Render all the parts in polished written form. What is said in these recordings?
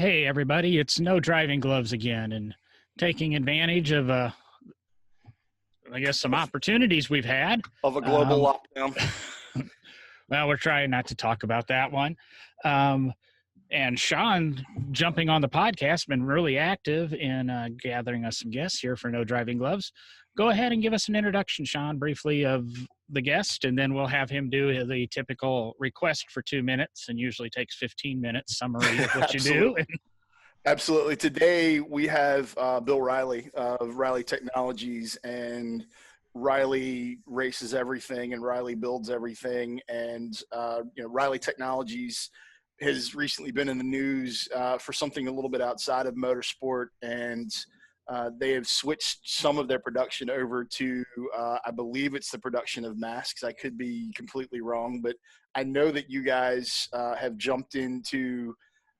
Hey, everybody, it's No Driving Gloves again, and taking advantage of, I guess, some opportunities we've had. Of a global lockdown. Well, we're trying not to talk about that one. And Sean, jumping on the podcast, been really active in gathering us some guests here for No Driving Gloves. Go ahead and give us an introduction, Sean, briefly of the guest, and then we'll have him do the typical request for 2 minutes, and usually takes 15 minutes summary of what you do. Absolutely. Today we have Bill Riley of Riley Technologies, and Riley races everything and Riley builds everything. And, Riley Technologies has recently been in the news for something a little bit outside of motorsport, and they have switched some of their production over to, I believe it's the production of masks. I could be completely wrong, but I know that you guys have jumped into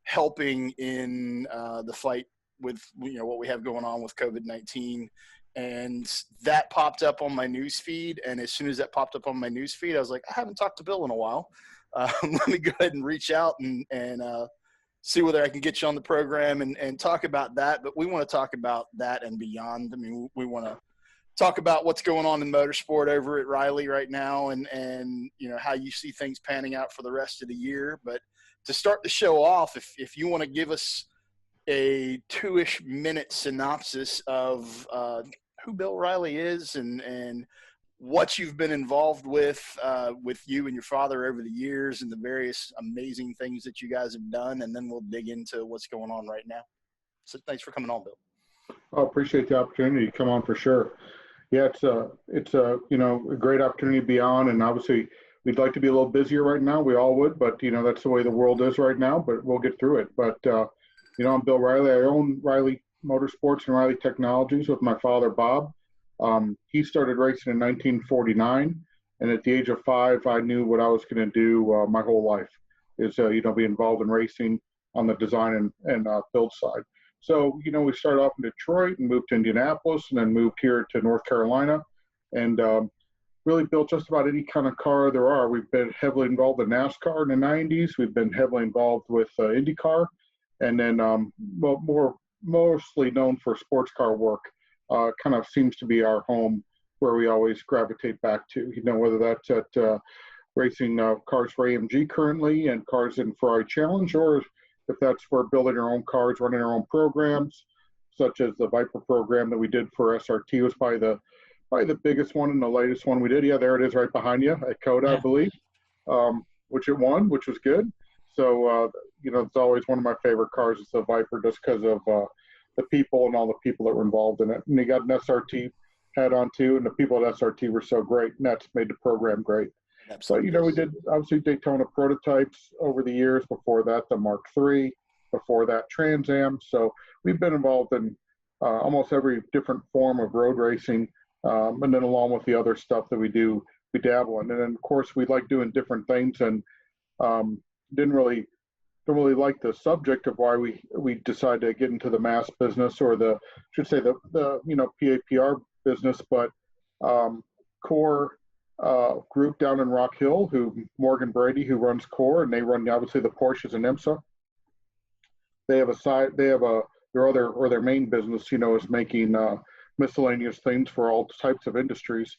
helping in the fight with what we have going on with COVID-19, and that popped up on my news feed. And as soon as that popped up on my news feed, I was like, I haven't talked to Bill in a while. Let me go ahead and reach out and see whether I can get you on the program and talk about that. But we want to talk about that and beyond. I mean, we want to talk about what's going on in motorsport over at Riley right now, and how you see things panning out for the rest of the year. But to start the show off, if you want to give us a 2-ish minute synopsis of who Bill Riley is and what you've been involved with you and your father over the years and the various amazing things that you guys have done, and then we'll dig into what's going on right now. So thanks for coming on, Bill. I appreciate the opportunity to come on for sure. Yeah, it's a great opportunity to be on, and obviously we'd like to be a little busier right now. We all would, but that's the way the world is right now. But we'll get through it. But I'm Bill Riley. I own Riley Motorsports and Riley Technologies with my father, Bob. He started racing in 1949, and at the age of 5, I knew what I was going to do my whole life is be involved in racing on the design and build side. So we started off in Detroit and moved to Indianapolis, and then moved here to North Carolina, and really built just about any kind of car there are. We've been heavily involved in NASCAR in the 90s. We've been heavily involved with IndyCar, and then mostly known for sports car work. Kind of seems to be our home where we always gravitate back to, whether that's at racing cars for AMG currently and cars in Ferrari Challenge, or if that's for building our own cars, running our own programs, such as the Viper program that we did for SRT was probably the biggest one and the latest one we did. Yeah, there it is right behind you at COTA, I believe, which it won, which was good. So, it's always one of my favorite cars is the Viper, just because of the people and all the people that were involved in it. And they got an SRT hat on too, and the people at SRT were so great, and that's made the program great. Absolutely. But, we did obviously Daytona prototypes over the years. Before that, the Mark III. Before that, Trans Am. So we've been involved in almost every different form of road racing. And then along with the other stuff that we do, we dabble in. And then, of course, we like doing different things, and don't really like the subject of why we decided to get into the mass business, or the PAPR business. But Core group down in Rock Hill, Morgan Brady, who runs Core, and they run obviously the Porsches and IMSA. They have their main business, is making miscellaneous things for all types of industries.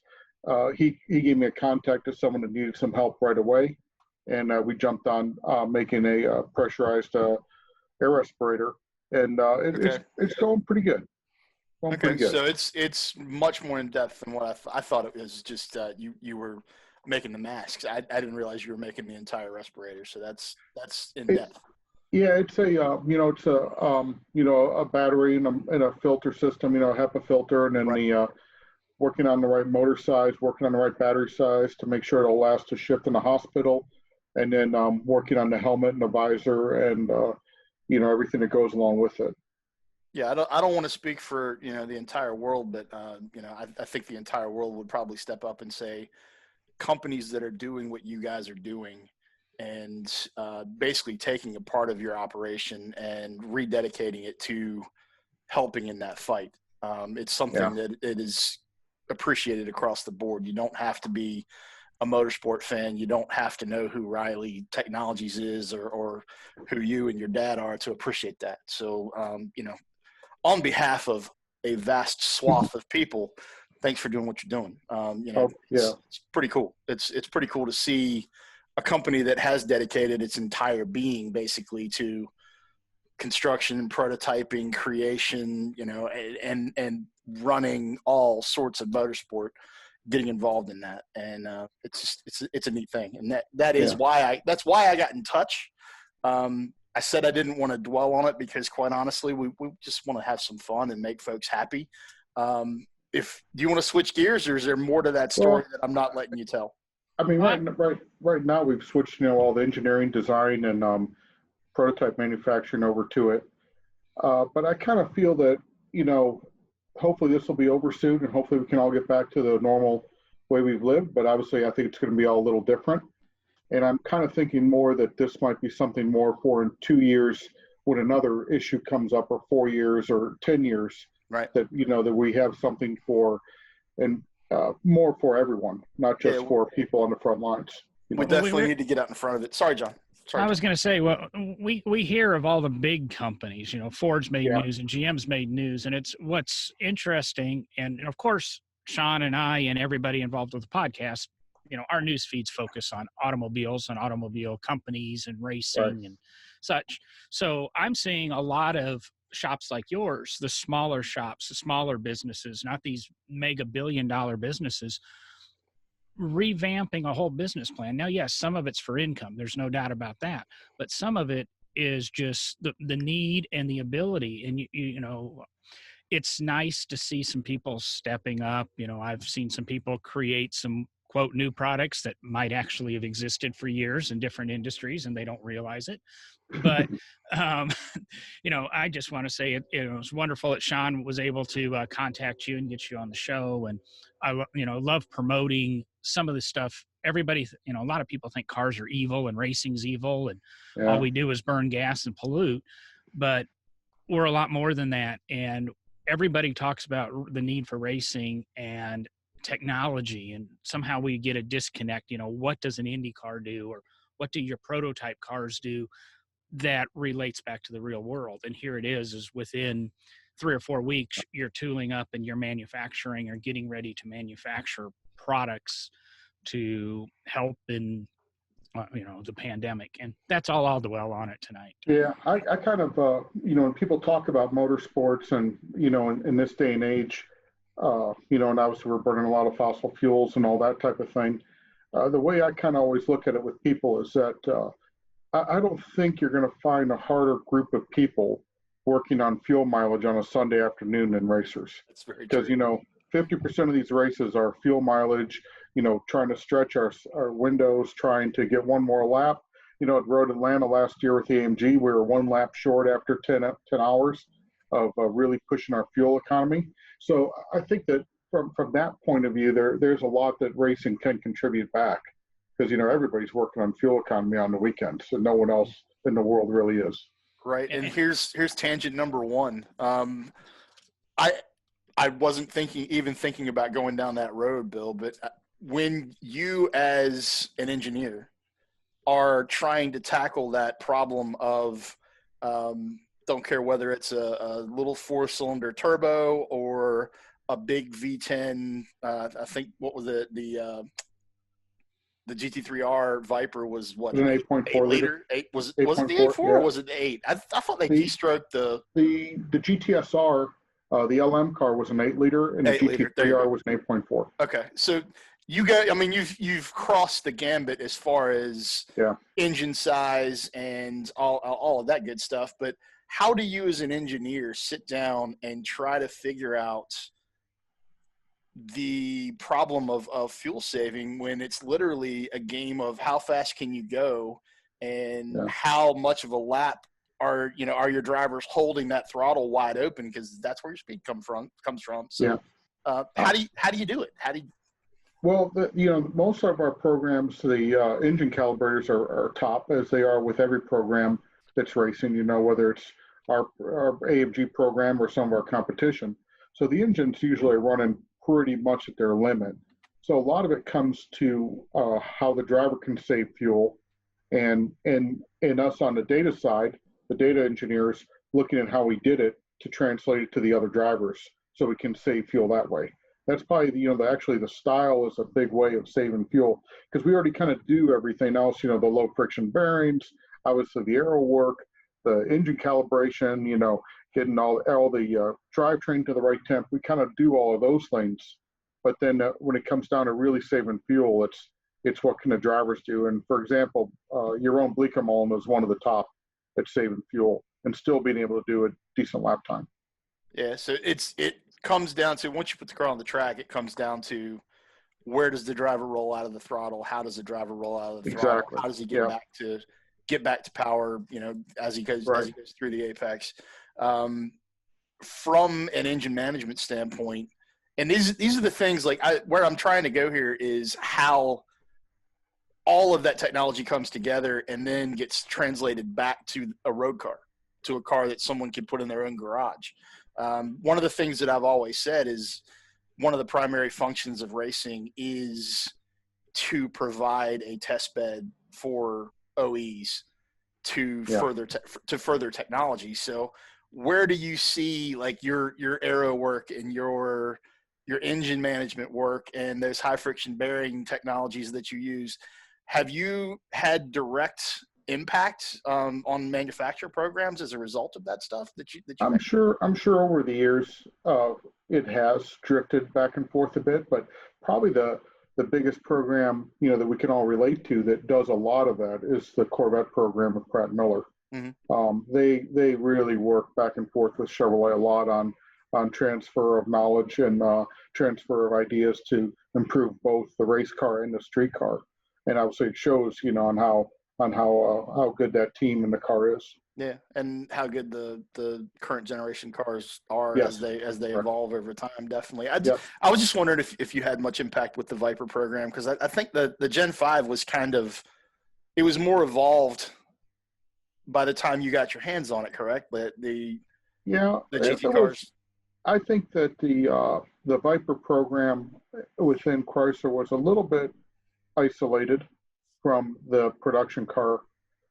He gave me a contact to someone that needed some help right away, and we jumped on making a pressurized air respirator, and it's going pretty good. So it's much more in depth than what I thought it was. Just you were making the masks. I didn't realize you were making the entire respirator. So that's in depth. Yeah, it's a battery and a filter system, a HEPA filter, and then the working on the right motor size, working on the right battery size to make sure it'll last to shift in the hospital, and then working on the helmet and the visor and everything that goes along with it. Yeah, I don't want to speak for the entire world, but I think the entire world would probably step up and say companies that are doing what you guys are doing, and basically taking a part of your operation and rededicating it to helping in that fight. It's something that it is appreciated across the board. You don't have to be a motorsport fan, you don't have to know who Riley Technologies is or who you and your dad are to appreciate that. So, on behalf of a vast swath of people, thanks for doing what you're doing. It's pretty cool. It's pretty cool to see a company that has dedicated its entire being basically to construction, prototyping, creation, and running all sorts of motorsport, getting involved in that. And it's a neat thing. And that is why I got in touch. I said I didn't want to dwell on it because, quite honestly, we just want to have some fun and make folks happy. Do you want to switch gears, or is there more to that story that I'm not letting you tell? I mean, right now we've switched, all the engineering, design, and prototype manufacturing over to it. But I kind of feel that, hopefully this will be over soon, and hopefully we can all get back to the normal way we've lived. But obviously, I think it's going to be all a little different. And I'm kind of thinking more that this might be something more for in 2 years when another issue comes up, or 4 years or 10 years, right? That, that we have something for, and more for everyone, not just for people on the front lines. We definitely need to get out in front of it. Sorry, John. I was going to say, well, we hear of all the big companies, Ford's made news and GM's made news. And it's what's interesting. And of course, Sean and I and everybody involved with the podcast, our news feeds focus on automobiles and automobile companies and racing and such. So I'm seeing a lot of shops like yours, the smaller shops, the smaller businesses, not these mega billion-dollar businesses, revamping a whole business plan. Now, yes, some of it's for income. There's no doubt about that. But some of it is just the need and the ability. And, it's nice to see some people stepping up. I've seen some people create some, quote, new products that might actually have existed for years in different industries and they don't realize it. But, I just want to say it was wonderful that Sean was able to contact you and get you on the show. And I, love promoting some of the stuff. Everybody, a lot of people think cars are evil and racing's evil and all we do is burn gas and pollute, but we're a lot more than that. And everybody talks about the need for racing and technology, and somehow we get a disconnect. What does an Indy car do, or what do your prototype cars do that relates back to the real world? And here it is within 3 or 4 weeks, you're tooling up and you're manufacturing or getting ready to manufacture products to help in the pandemic. And that's all I'll dwell on it tonight. Yeah, I kind of, when people talk about motorsports and, in this day and age, and obviously we're burning a lot of fossil fuels and all that type of thing. The way I kind of always look at it with people is that I don't think you're going to find a harder group of people working on fuel mileage on a Sunday afternoon than racers. That's very true. Because, 50% of these races are fuel mileage, trying to stretch our windows, trying to get one more lap. At Road Atlanta last year with the AMG, we were 1 lap short after 10 hours of really pushing our fuel economy. So I think that from that point of view, there's a lot that racing can contribute back, because everybody's working on fuel economy on the weekends, and no one else in the world really is. Right, and here's tangent number one. I wasn't thinking about going down that road, Bill, but when you as an engineer are trying to tackle that problem of don't care whether it's a little 4-cylinder turbo or a big V10. I think what was it? The GT3R Viper was what? An 8.4 liter. Was it the 8.4 or was it the 8? I thought they kestroked the GTSR. The LM car was an 8 liter, and the GT3R was an 8.4. Okay, so you got. I mean, you've crossed the gambit as far as engine size and all of that good stuff, but how do you as an engineer sit down and try to figure out the problem of fuel saving when it's literally a game of how fast can you go and how much of a lap are your drivers holding that throttle wide open, because that's where your speed comes from. So how do you do it? Well, most of our programs, the engine calibrators are top, as they are with every program that's racing, whether it's our AMG program or some of our competition. So the engines usually are running pretty much at their limit. So a lot of it comes to how the driver can save fuel, and us on the data side, the data engineers looking at how we did it to translate it to the other drivers, so we can save fuel that way. That's probably actually the style is a big way of saving fuel, because we already kind of do everything else. The low friction bearings, obviously the aero work, the engine calibration, getting all the drivetrain to the right temp. We kind of do all of those things. But then when it comes down to really saving fuel, it's what can the drivers do. And for example, Jeroen Bleekemolen is one of the top at saving fuel and still being able to do a decent lap time. Yeah, so it comes down to, once you put the car on the track, it comes down to where does the driver roll out of the throttle? How does the driver roll out of the throttle? Exactly. How does he get back to power? As he goes through the apex. From an engine management standpoint, and these are the things where I'm trying to go here is how all of that technology comes together and then gets translated back to a road car, to a car that someone can put in their own garage. One of the things that I've always said is one of the primary functions of racing is to provide a test bed for OEs to further technology. So where do you see your aero work and your engine management work and those high friction bearing technologies that you use? Have you had direct impact on manufacturer programs as a result of that stuff that you I'm sure over the years it has drifted back and forth a bit, but probably the biggest program that we can all relate to that does a lot of that is the Corvette program with Pratt Miller. Mm-hmm. They really work back and forth with Chevrolet a lot on transfer of knowledge and transfer of ideas to improve both the race car and the street car. And obviously it shows on how good that team and the car is. Yeah, and how good the current generation cars are as they evolve over time. Definitely. I was just wondering if you had much impact with the Viper program, because I think the Gen 5 was it was more evolved by the time you got your hands on it, correct? But the GT cars. I think that the Viper program within Chrysler was a little bit isolated from the production car.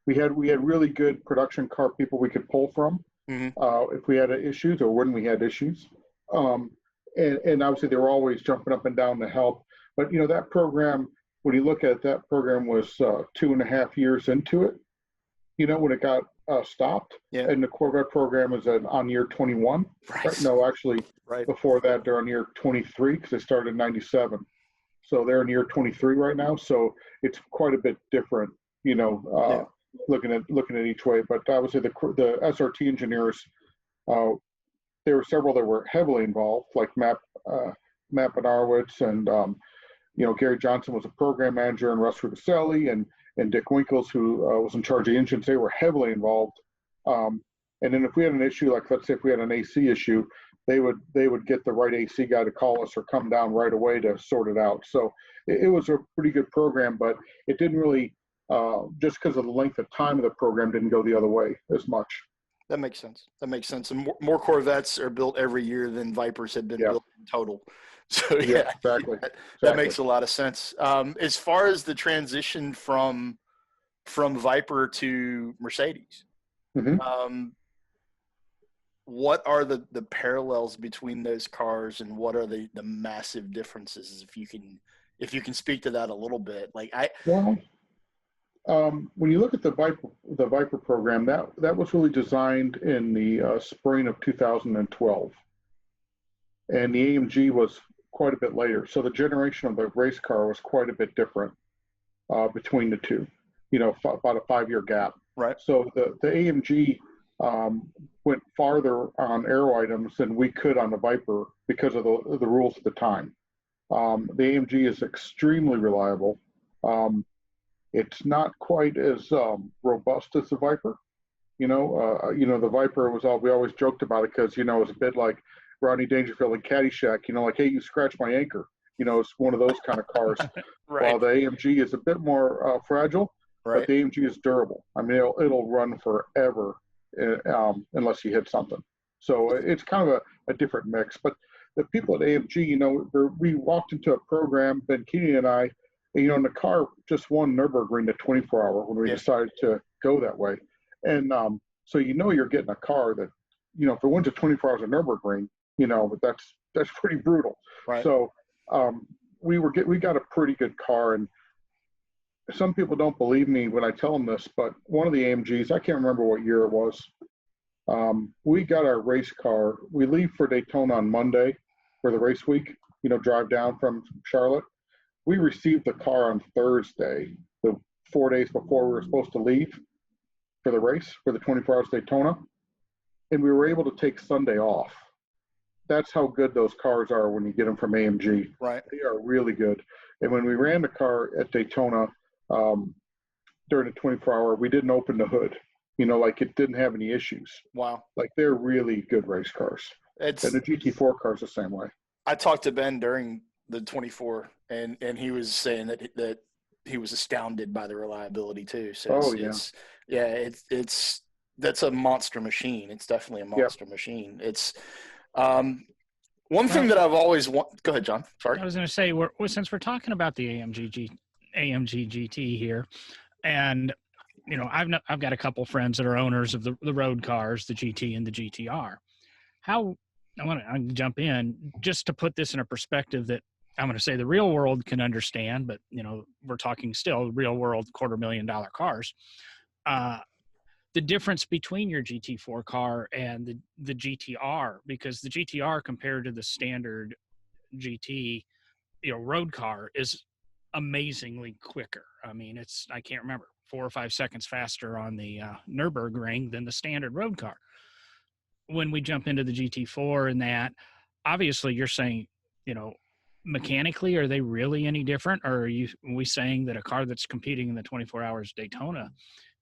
We had really good production car people we could pull from if we had issues or when we had issues. And obviously they were always jumping up and down to help. But that program, when you look at it, that program was 2.5 years into it. When it got stopped. Yeah. And the Corvette program is on year 21. Right. No, actually, before that they're on year 23 because they started in '97. So they're in year 23 right now. So it's quite a bit different, looking at each way. But obviously the SRT engineers, there were several that were heavily involved, like Matt Benarowitz and Gary Johnson was a program manager, and Russ Rudicelli and Dick Winkles, who was in charge of the engines. They were heavily involved. And then if we had an issue, like let's say if we had an AC issue, they would get the right AC guy to call us or come down right away to sort it out. So it was a pretty good program, but it didn't really, just because of the length of time of the program, didn't go the other way as much. That makes sense. And more Corvettes are built every year than Vipers have been built in total. So exactly. That makes a lot of sense. As far as the transition from Viper to Mercedes, what are the parallels between those cars, and what are the massive differences? If you can speak to that a little bit, when you look at the Viper program, that was really designed in the spring of 2012, and the AMG was quite a bit later. So the generation of the race car was quite a bit different between the two. About a 5-year gap. Right. So the AMG went farther on aero items than we could on the Viper because of the rules at the time. The AMG is extremely reliable. It's not quite as robust as the Viper. The Viper we always joked about it because it was a bit like Rodney Dangerfield in Caddyshack. Like, hey, you scratch my anchor. It's one of those kind of cars. Right. While the AMG is a bit more fragile, but the AMG is durable. I mean, it'll run forever unless you hit something. So it's kind of a different mix. But the people at AMG, we walked into a program, Ben Keeney and I, and the car just won Nürburgring the 24-hour when we decided to go that way. And so you're getting a car that, if it wins a 24 hours of Nürburgring, that's pretty brutal. Right. So we got a pretty good car, and some people don't believe me when I tell them this, but one of the AMGs, I can't remember what year it was. We got our race car. We leave for Daytona on Monday for the race week, drive down from Charlotte. We received the car on Thursday, the 4 days before we were supposed to leave for the race, for the 24 hours Daytona. And we were able to take Sunday off. That's how good those cars are when you get them from AMG. Right. They are really good. And when we ran the car at Daytona during the 24-hour, we didn't open the hood. It didn't have any issues. Wow. They're really good race cars. And the GT4 car's the same way. I talked to Ben during the 24, and he was saying that he was astounded by the reliability too. So that's a monster machine. It's definitely a monster machine. It's one thing that I've always go ahead, John. Sorry. I was going to say, since we're talking about the AMG GT here, and I've got a couple friends that are owners of the road cars, the GT and the GTR. I want to jump in just to put this in a perspective that I'm going to say the real world can understand, but we're talking still real world $250,000 cars. The difference between your GT4 car and the GTR, because the GTR compared to the standard GT, road car is amazingly quicker. I mean, I can't remember, 4 or 5 seconds faster on the Nürburgring than the standard road car. When we jump into the GT4 and that, obviously you're saying, mechanically, are they really any different? Or are we saying that a car that's competing in the 24 hours Daytona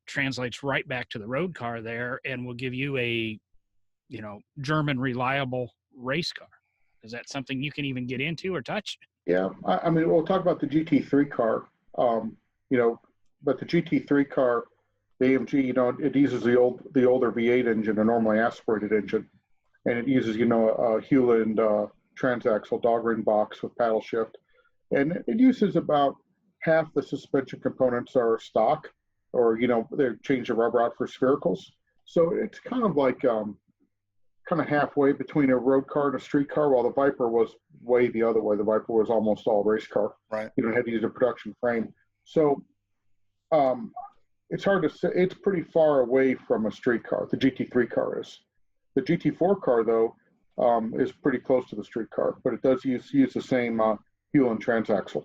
translates right back to the road car there and will give you a, German reliable race car? Is that something you can even get into or touch? Yeah. I mean, we'll talk about the GT3 car, but the GT3 car, the AMG, it uses the older V8 engine, a normally aspirated engine, and it uses, a Hewland transaxle dog ring box with paddle shift, and it uses about half the suspension components are stock, or they change the rubber out for sphericals. So it's kind of like halfway between a road car and a street car, while the Viper was way the other way. The Viper was almost all race car. Right. You had to use a production frame. So it's hard to say. It's pretty far away from a street car. The GT3 car is. The GT4 car, though, is pretty close to the street car, but it does use the same Hewland transaxle.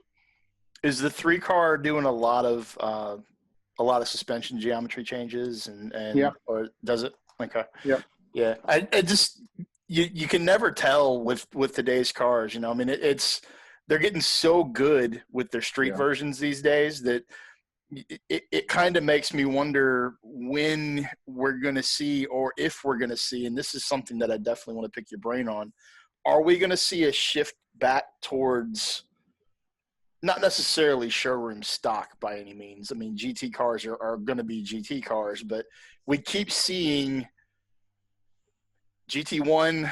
Is the 3 car doing a lot of suspension geometry changes and or does it? Okay. Yeah. Yeah. I just you can never tell with today's cars. I mean, they're getting so good with their street versions these days that it kind of makes me wonder when we're going to see, or if we're going to see, and this is something that I definitely want to pick your brain on, are we going to see a shift back towards not necessarily showroom stock by any means? I mean, GT cars are going to be GT cars, but we keep seeing GT1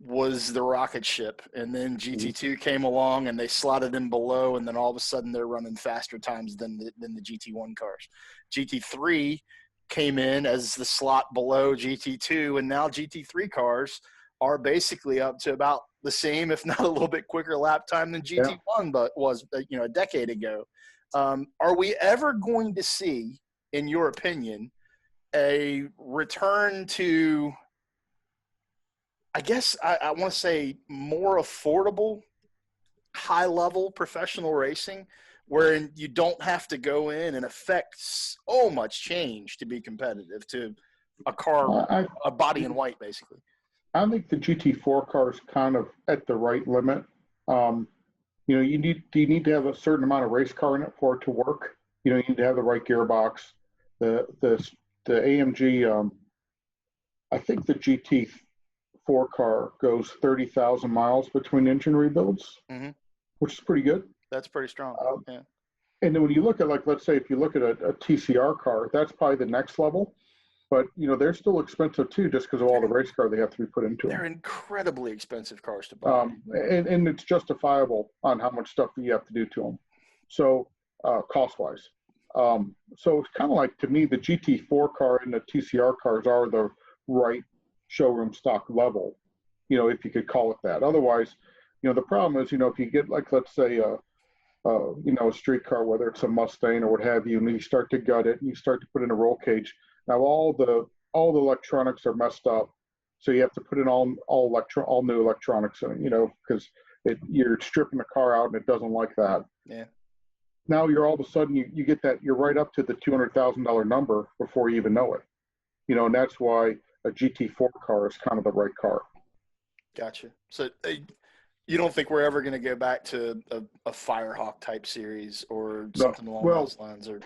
was the rocket ship, and then GT2 came along and they slotted in below, and then all of a sudden they're running faster times than the GT1 cars. GT3 came in as the slot below GT2, and now GT3 cars are basically up to about the same, if not a little bit quicker lap time than GT1 but was a decade ago. Are we ever going to see, in your opinion, a return to, I guess I want to say, more affordable, high-level professional racing, where you don't have to go in and affect so much change to be competitive to a car, a body in white, basically? I think the GT4 car is kind of at the right limit. You need to have a certain amount of race car in it for it to work. You need to have the right gearbox. The AMG, I think the GT4 car goes 30,000 miles between engine rebuilds, which is pretty good. That's pretty strong. Yeah. And then when you look at, let's say if you look at a TCR car, that's probably the next level. but they're still expensive too, just because of all the race car they have to be put into They're them. incredibly expensive cars to buy. And it's justifiable on how much stuff that you have to do to them. So cost wise. So it's kind of like, to me, the GT4 car and the TCR cars are the right showroom stock level, if you could call it that. Otherwise, the problem is, if you get, like, let's say a street car, whether it's a Mustang or what have you, and you start to gut it and you start to put in a roll cage. Now all the electronics are messed up, so you have to put in all new electronics in it, because you're stripping the car out and it doesn't like that. Yeah. Now you're all of a sudden you get that, you're right up to the $200,000 number before you even know it, and that's why a GT4 car is kind of the right car. Gotcha. So you don't think we're ever going to go back to a Firehawk type series or something along those lines? Or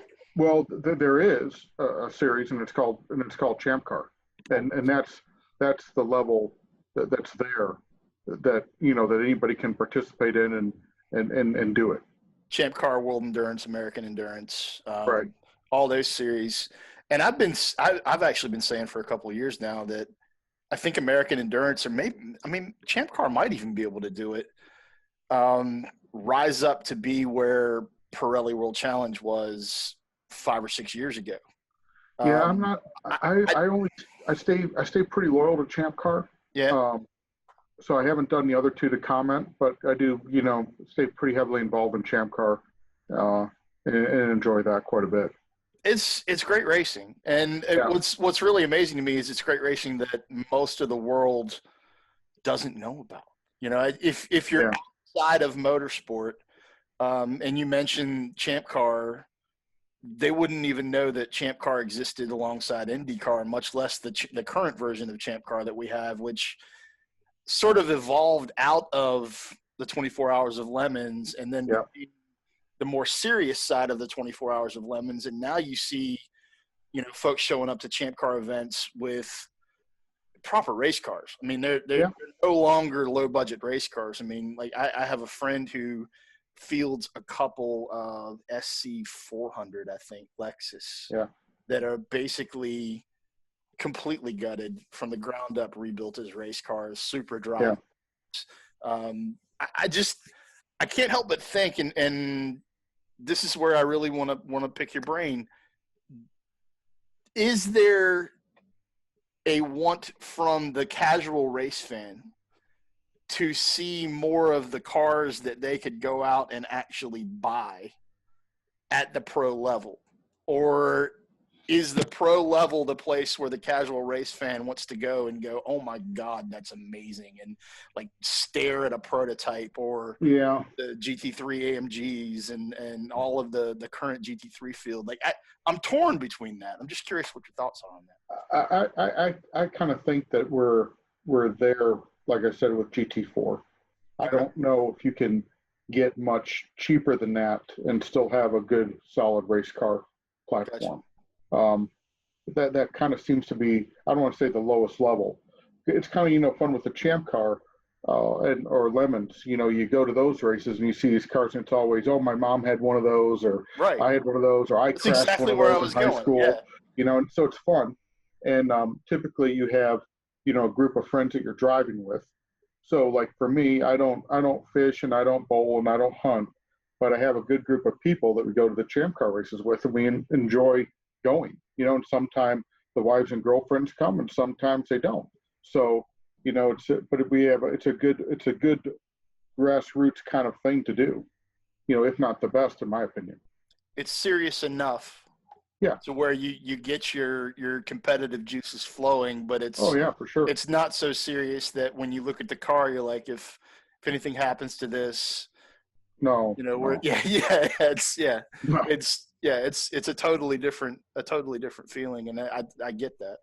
there is a series, and it's called Champ Car, and that's the level that's there, that that anybody can participate in and do it. Champ Car, World Endurance, American Endurance, Right. All those series. And I've actually been saying for a couple of years now that I think American Endurance, or Champ Car might even be able to do it, rise up to be where Pirelli World Challenge was 5 or 6 years ago. Yeah, I'm not. I stay pretty loyal to Champ Car. Yeah. So I haven't done the other two to comment, but I do, stay pretty heavily involved in Champ Car, and enjoy that quite a bit. It's great racing, and what's really amazing to me is it's great racing that most of the world doesn't know about. If you're outside of motorsport, and you mention Champ Car, they wouldn't even know that Champ Car existed alongside IndyCar, much less the current version of Champ Car that we have, which sort of evolved out of the 24 Hours of Lemons, and then the more serious side of the 24 Hours of Lemons. And now you see, folks showing up to Champ Car events with proper race cars. They're no longer low budget race cars. I have a friend who fields a couple of SC400, I think, Lexus, that are basically completely gutted from the ground up, rebuilt as race cars, super dry. I can't help but think, and this is where I really want to pick your brain. Is there a want from the casual race fan to see more of the cars that they could go out and actually buy at the pro level? Or is the pro level the place where the casual race fan wants to go and go, oh my God, that's amazing, and like stare at a prototype or the GT3 AMGs and all of the current GT3 field? Like I'm torn between that. I'm just curious what your thoughts are on that. I kind of think that we're there, like I said, with GT4. I don't know if you can get much cheaper than that and still have a good solid race car platform. Gotcha. That kind of seems to be, I don't want to say the lowest level. It's kind of fun with the Champ Car or Lemons. You go to those races and you see these cars, and it's always, oh, my mom had one of those, or I had one of those, or I That's crashed exactly one of where those I was in high going. school. And so it's fun. And typically you have a group of friends that you're driving with. So like for me, I don't fish and I don't bowl and I don't hunt, but I have a good group of people that we go to the Champ Car races with, and we enjoy going, and sometimes the wives and girlfriends come and sometimes they don't. So, it's a good grassroots kind of thing to do, if not the best, in my opinion. It's serious enough to where you get your competitive juices flowing, but it's for sure. It's not so serious that when you look at the car, you're like, if anything happens to this, it's a totally different feeling, and I get that.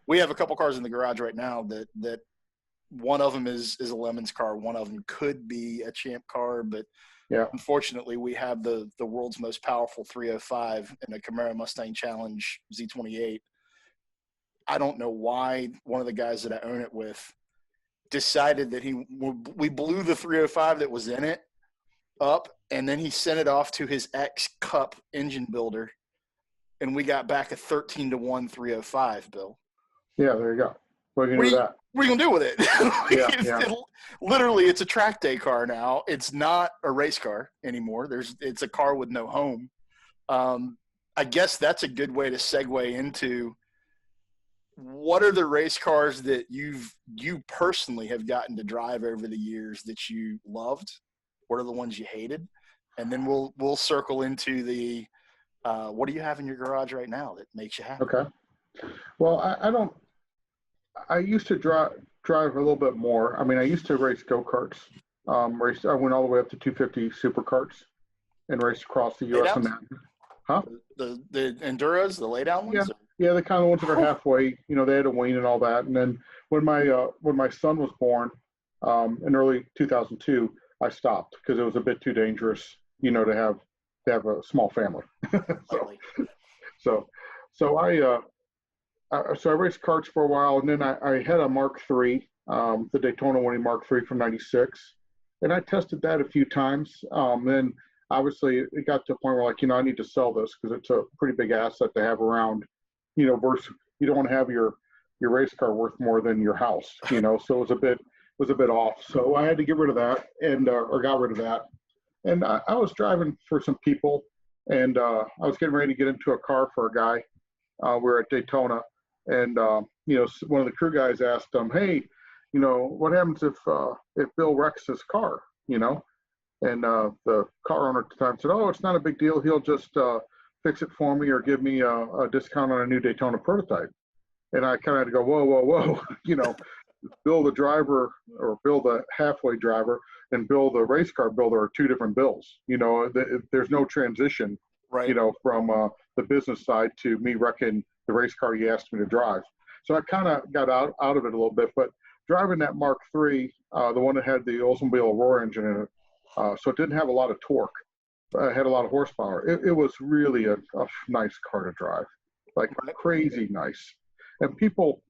We have a couple cars in the garage right now that one of them is a Lemons car, one of them could be a Champ Car, but unfortunately we have the world's most powerful 305 in a Camaro Mustang Challenge Z28. I don't know why one of the guys that I own it with decided that we blew the 305 that was in it up, and then he sent it off to his ex-Cup engine builder and we got back a 13-1 305, Bill. Yeah, there you go. What are you going to do with that? What are you gonna do with it? Yeah. Literally, it's a track day car now. It's not a race car anymore. It's a car with no home. I guess that's a good way to segue into what are the race cars that you personally have gotten to drive over the years that you loved? What are the ones you hated? And then we'll circle into the what do you have in your garage right now that makes you happy? Okay. Well, I used to drive a little bit more. I mean, I used to race go-karts. I went all the way up to 250 supercarts and raced across the U.S. and that. Huh? The Enduros, the laydown ones? Yeah, the kind of ones that are halfway. You know, they had a wean and all that. And then when my son was born in early 2002, I stopped because it was a bit too dangerous, you know, to have a small family. So I raced karts for a while, and then I had a Mark III, the Daytona winning Mark III from '96, and I tested that a few times. Then obviously it got to a point where, like, you know, I need to sell this because it's a pretty big asset to have around, you know, versus you don't want to have your race car worth more than your house, you know. So it was a bit off. So I had to get rid of that or got rid of that. And I was driving for some people, and I was getting ready to get into a car for a guy. We were at Daytona, and you know, one of the crew guys asked him, "Hey, you know, what happens if Bill wrecks his car?" You know, and the car owner at the time said, "Oh, it's not a big deal. He'll just fix it for me or give me a discount on a new Daytona prototype." And I kind of had to go, whoa, you know, Bill the driver or Bill the halfway driver and Bill the race car builder are two different bills. You know, there's no transition, right, you know, from the business side to me wrecking the race car you asked me to drive. So I kind of got out of it a little bit, but driving that Mark III, the one that had the Oldsmobile Aurora engine in it, so it didn't have a lot of torque. It had a lot of horsepower. It was really a nice car to drive, like crazy nice. And people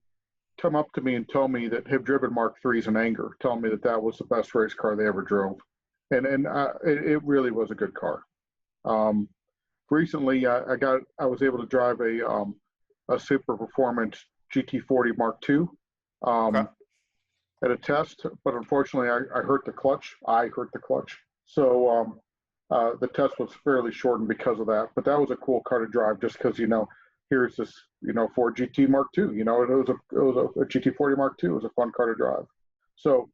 come up to me and tell me that have driven Mark IIIs in anger, telling me that was the best race car they ever drove. And it really was a good car. Recently, I was able to drive a super performance GT40 Mark II at a test, but unfortunately I hurt the clutch. So the test was fairly shortened because of that, but that was a cool car to drive just because, you know, here's this, you know, Ford GT Mark II, you know, it was a GT40 Mark II. It was a fun car to drive. So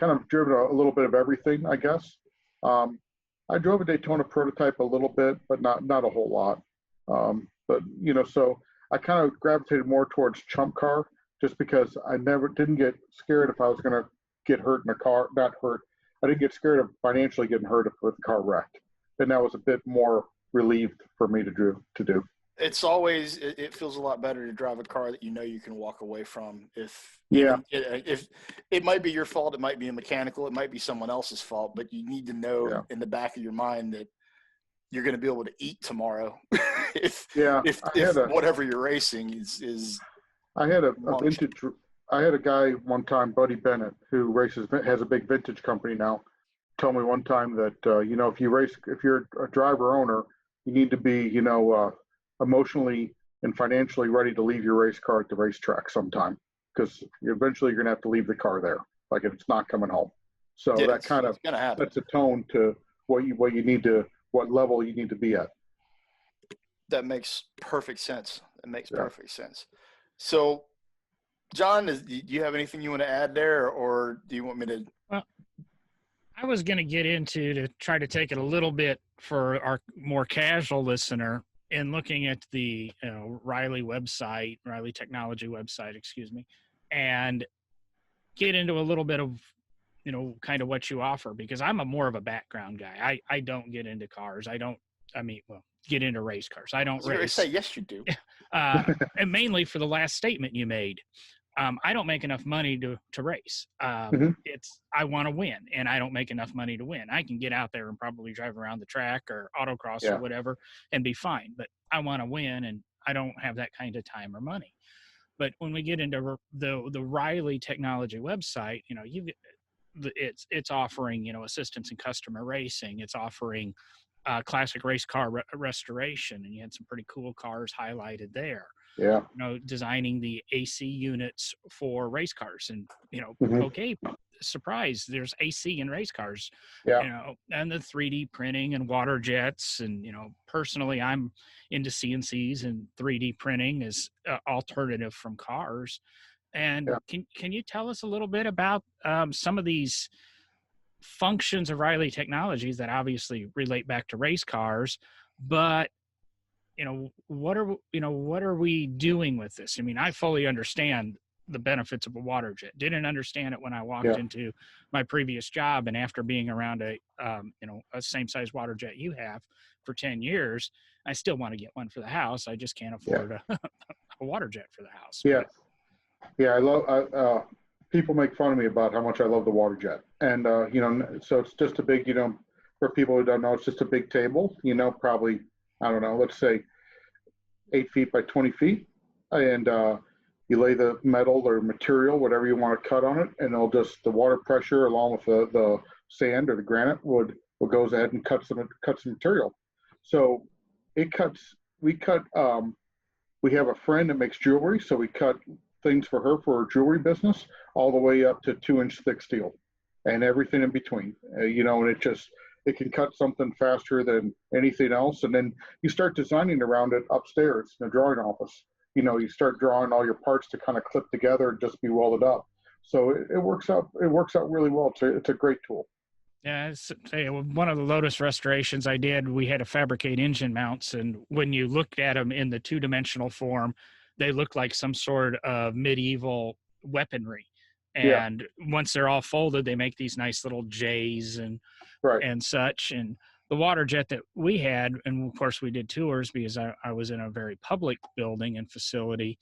kind of driven a little bit of everything, I guess. I drove a Daytona prototype a little bit, but not a whole lot. But, you know, so I kind of gravitated more towards chump car just because I didn't get scared if I was going to get hurt in a car, not hurt. I didn't get scared of financially getting hurt if the car wrecked. And that was a bit more relieved for me to do. It's always, it feels a lot better to drive a car that you know you can walk away from. If it might be your fault, it might be a mechanical, it might be someone else's fault, but you need to know in the back of your mind that you're going to be able to eat tomorrow. if whatever you're racing is. I had a guy one time, Buddy Bennett, who has a big vintage company now, tell me one time that you know, if you're a driver owner, you need to be, you know, emotionally and financially ready to leave your race car at the racetrack sometime, because eventually you're gonna have to leave the car there, like if it's not coming home. So that kind of sets a tone to what level you need to be at. That makes perfect sense. Perfect sense. So, John, do you have anything you want to add there, or do you want me to? Well, I was going to get into to try to take it a little bit for our more casual listener in looking at the Riley Technology website, and get into a little bit of, you know, kind of what you offer, because I'm more of a background guy. I don't get into cars. Get into race cars. I don't race. Say yes, you do. And mainly for the last statement you made. I don't make enough money to race. I want to win, and I don't make enough money to win. I can get out there and probably drive around the track or autocross or whatever and be fine, but I want to win, and I don't have that kind of time or money. But when we get into the Riley Technology website, you know, it's offering, you know, assistance in customer racing. It's offering classic race car restoration, and you had some pretty cool cars highlighted there. Yeah. Designing the AC units for race cars, and Mhm. okay, surprise, there's AC in race cars. Yeah. And the 3D printing and water jets, and personally, I'm into CNCs, and 3D printing is alternative from cars. And Yeah. can you tell us a little bit about some of these functions of Riley Technologies that obviously relate back to race cars, but what are we doing with this? I mean, I fully understand the benefits of a water jet. Didn't understand it when I walked Yeah. into my previous job, and after being around a same size water jet you have for 10 years, I still want to get one for the house. I just can't afford a water jet for the house. Yeah. Yeah. I love, people make fun of me about how much I love the water jet. And, so it's just a big, for people who don't know, it's just a big table, probably, I don't know, let's say 8 feet by 20 feet. And, you lay the metal or material, whatever you want to cut on it, and it'll just, the water pressure along with the sand or the granite would goes ahead and cuts the material. So it cuts, we have a friend that makes jewelry, so we cut things for her for her jewelry business, all the way up to 2-inch thick steel and everything in between. And it can cut something faster than anything else. And then you start designing around it upstairs in the drawing office. You start drawing all your parts to kind of clip together and just be welded up. So it works out really well. It's a great tool. Yeah, one of the Lotus restorations I did, we had to fabricate engine mounts, and when you looked at them in the two-dimensional form, they looked like some sort of medieval weaponry. And once they're all folded, they make these nice little J's and such. And the water jet that we had, and of course we did tours because I was in a very public building and facility.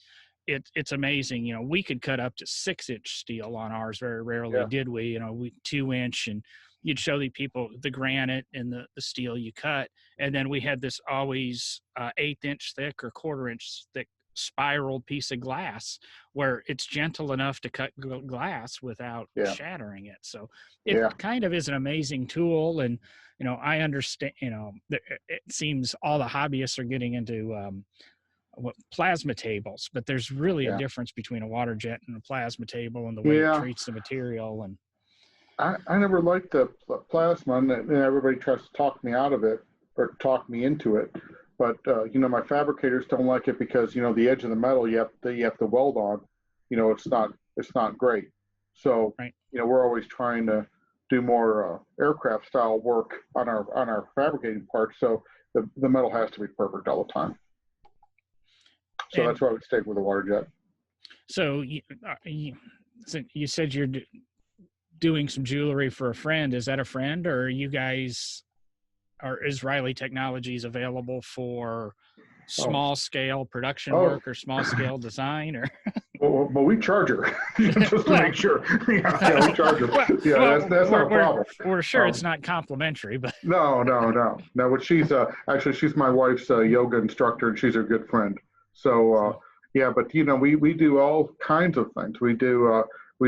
It's amazing. We could cut up to 6-inch steel on ours. Very rarely did we. We 2-inch, and you'd show the people the granite and the steel you cut. And then we had this always 1/8 thick or 1/4 thick spiraled piece of glass where it's gentle enough to cut glass without shattering it. So it kind of is an amazing tool. And, I understand, it seems all the hobbyists are getting into plasma tables, but there's really a difference between a water jet and a plasma table and the way it treats the material. And I never liked the plasma, and everybody tries to talk me out of it or talk me into it. But my fabricators don't like it because the edge of the metal you have to weld on. It's not great. So we're always trying to do more aircraft style work on our fabricating parts. So the metal has to be perfect all the time. So that's why we stick with the water jet. So you said you're doing some jewelry for a friend. Is that a friend, or are you guys? Or is Riley Technologies available for small scale production work or small scale design? Or well, we charge her just to make sure. we charge her. That's not a problem. We're sure it's not complimentary, but no. But she's she's my wife's yoga instructor, and she's a good friend. So but we do all kinds of things. We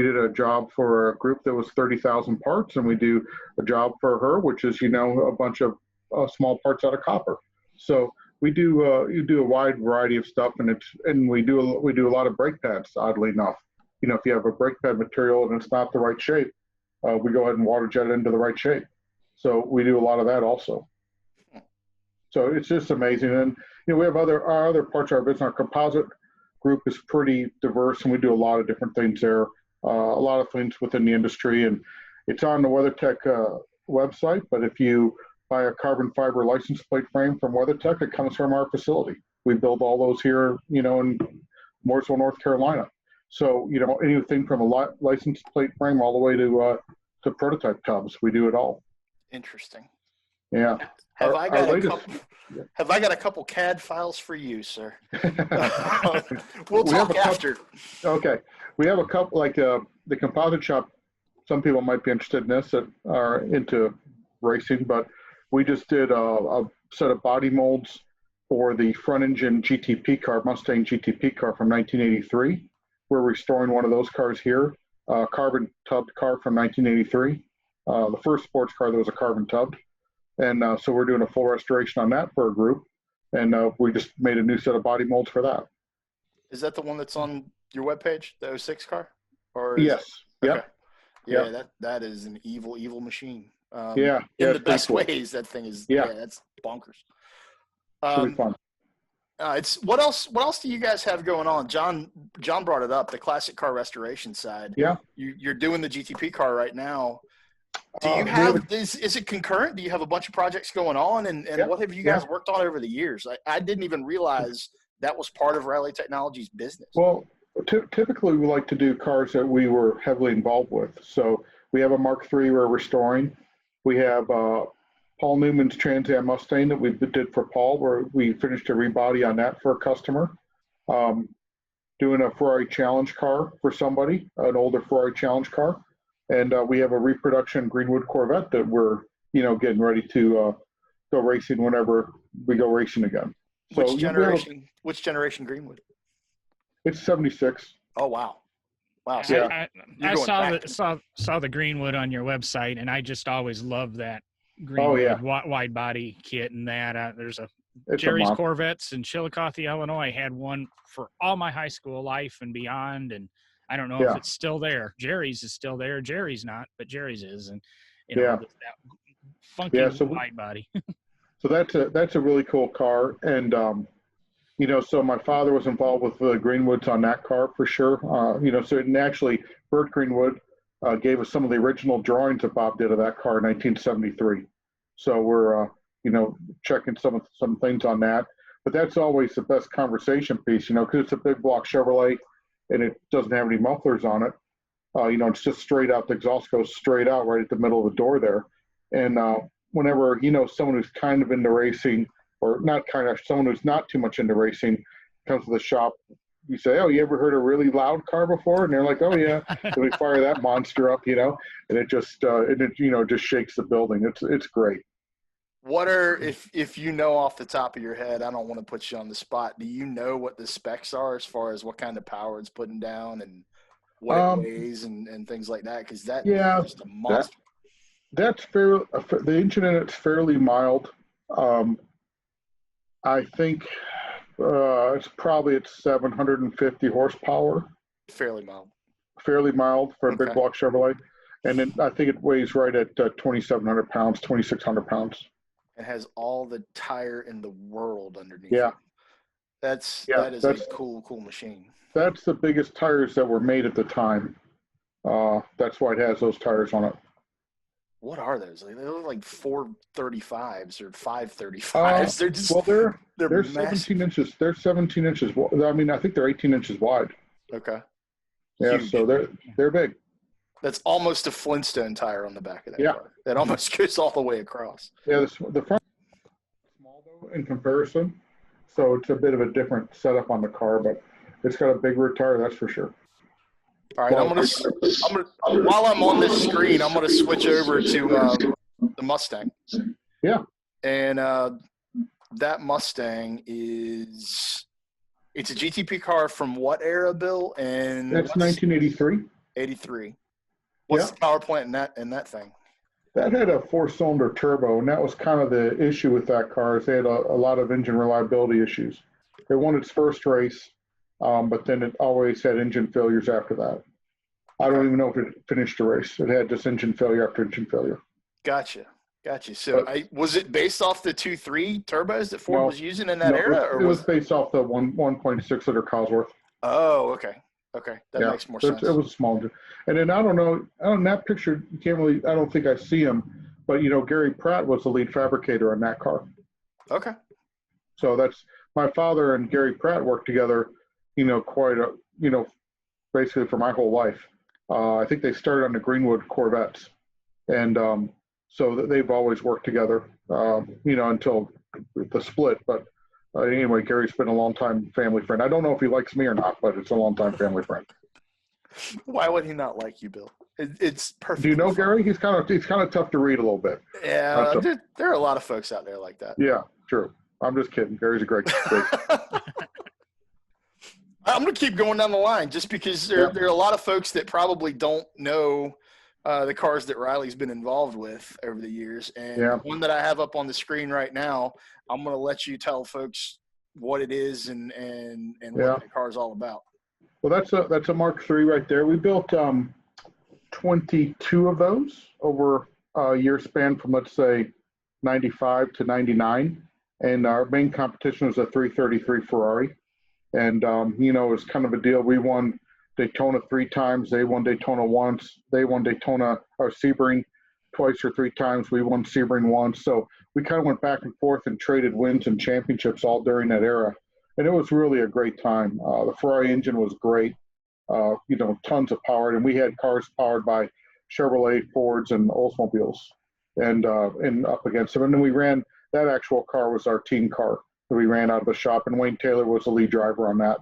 did a job for a group that was 30,000 parts, and we do a job for her, which is, a bunch of small parts out of copper. So we do a wide variety of stuff, and we do a lot of brake pads. Oddly enough, if you have a brake pad material and it's not the right shape, we go ahead and water jet it into the right shape. So we do a lot of that also. So it's just amazing, and we have our other parts of our business. Our composite group is pretty diverse, and we do a lot of different things there. A lot of things within the industry, and it's on the WeatherTech website. But if you buy a carbon fiber license plate frame from WeatherTech, it comes from our facility. We build all those here, in Mooresville, North Carolina. So, anything from a license plate frame all the way to prototype tubs, we do it all. Interesting. Yeah. Have I got a couple CAD files for you, sir? We'll talk after. Okay. We have a couple, like the composite shop. Some people might be interested in this that are into racing, but we just did a set of body molds for the front engine GTP car, Mustang GTP car from 1983. We're restoring one of those cars here, carbon tubbed car from 1983. The first sports car that was a carbon tubbed. And so we're doing a full restoration on that for a group. And we just made a new set of body molds for that. Is that the one that's on your webpage, the 06 car? Or Yes. Okay. Yep. Yeah, Yep. that is an evil machine. Yeah. In the it's pretty best cool. ways, that thing is. Yeah. That's bonkers. Should be fun. It's what else do you guys have going on? John brought it up, the classic car restoration side. Yeah. You're doing the GTP car right now. Do you is it concurrent? Do you have a bunch of projects going on? And what have you guys worked on over the years? I didn't even realize that was part of Riley Technologies' business. Well, typically we like to do cars that we were heavily involved with. So we have a Mark III we're restoring. We have Paul Newman's Trans Am Mustang that we did for Paul, where we finished a rebody on that for a customer. Doing a Ferrari Challenge car for somebody, an older Ferrari Challenge car. And we have a reproduction Greenwood Corvette that we're, getting ready to go racing whenever we go racing again. So Which generation Greenwood? It's 76. Oh, wow. Wow. So Yeah. I saw the Greenwood on your website, and I just always love that Greenwood wide body kit and that. There's Jerry's Corvettes in Chillicothe, Illinois. I had one for all my high school life and beyond, and I don't know if it's still there. Jerry's is still there. Jerry's not, but Jerry's is, and that funky wide body. So that's a really cool car, and so my father was involved with the Greenwoods on that car for sure. So actually, Bert Greenwood gave us some of the original drawings that Bob did of that car in 1973. So we're checking some things on that. But that's always the best conversation piece, because it's a big block Chevrolet, and it doesn't have any mufflers on it. It's just straight out. The exhaust goes straight out right at the middle of the door there. And whenever someone who's kind of into racing, or not kind of, someone who's not too much into racing comes to the shop, you say, "Oh, you ever heard a really loud car before?" And they're like, "Oh yeah." So we fire that monster up, and it just just shakes the building. It's great. What are, if you know off the top of your head, I don't want to put you on the spot, do you know what the specs are as far as what kind of power it's putting down and what it weighs and things like that? Because that is just a monster. That's fair. The engine in it's fairly mild. I think it's probably at 750 horsepower. Fairly mild. Fairly mild for a big block Chevrolet. And then I think it weighs right at 2,700 pounds, 2,600 pounds. It has all the tire in the world underneath. Yeah. That is a cool machine. That's the biggest tires that were made at the time. That's why it has those tires on it. What are those? They look like 435s or 535s. They're just they're 17 inches. They're 17 inches. I mean, I think they're 18 inches wide. Okay. Yeah, huge. So they're big. That's almost a Flintstone tire on the back of that car. That almost goes all the way across. Yeah, the front is small though in comparison, so it's a bit of a different setup on the car, but it's got a big rear tire, that's for sure. All right, I'm gonna while I'm on this screen, I'm gonna switch over to the Mustang. Yeah. And that Mustang it's a GTP car from what era, Bill? And that's 1983. 83. What's the power plant in that thing? That had a 4-cylinder turbo, and that was kind of the issue with that car. Is they had a lot of engine reliability issues. It won its first race, but then it always had engine failures after that. I don't even know if it finished the race. It had just engine failure after engine failure. Gotcha. So was it based off the 2.3 turbos that Ford was using in that era? Or it was based off the 1.6 liter Cosworth. Oh, okay. That makes more sense. It was a small engine. And then I don't know, on that picture, you can't really, I don't think I see him, but Gary Pratt was the lead fabricator on that car. Okay. So that's, my father and Gary Pratt worked together, quite a, basically for my whole life. I think they started on the Greenwood Corvettes. And so they've always worked together, until the split. But anyway, Gary's been a long-time family friend. I don't know if he likes me or not, but it's a long-time family friend. Why would he not like you, Bill? It's perfect. Do you know Gary? He's kind of tough to read a little bit. Yeah, there are a lot of folks out there like that. Yeah, true. I'm just kidding. Gary's a great. I'm going to keep going down the line just because there are a lot of folks that probably don't know the cars that Riley's been involved with over the years. And Yeah. the one that I have up on the screen right now, I'm going to let you tell folks what it is and Yeah. what the car is all about. Well, that's a Mark III right there. We built 22 of those over a year span from, let's say, 95 to 99. And our main competition was a 333 Ferrari. And, it was kind of a deal. We won Daytona 3 times. They won Daytona once. They won Daytona or Sebring twice or 3 times. We won Sebring once. So we kind of went back and forth and traded wins and championships all during that era. And it was really a great time. The Ferrari engine was great, tons of power. And we had cars powered by Chevrolet, Fords, and Oldsmobiles and up against them. And then we ran, that actual car was our team car that we ran out of the shop. And Wayne Taylor was the lead driver on that.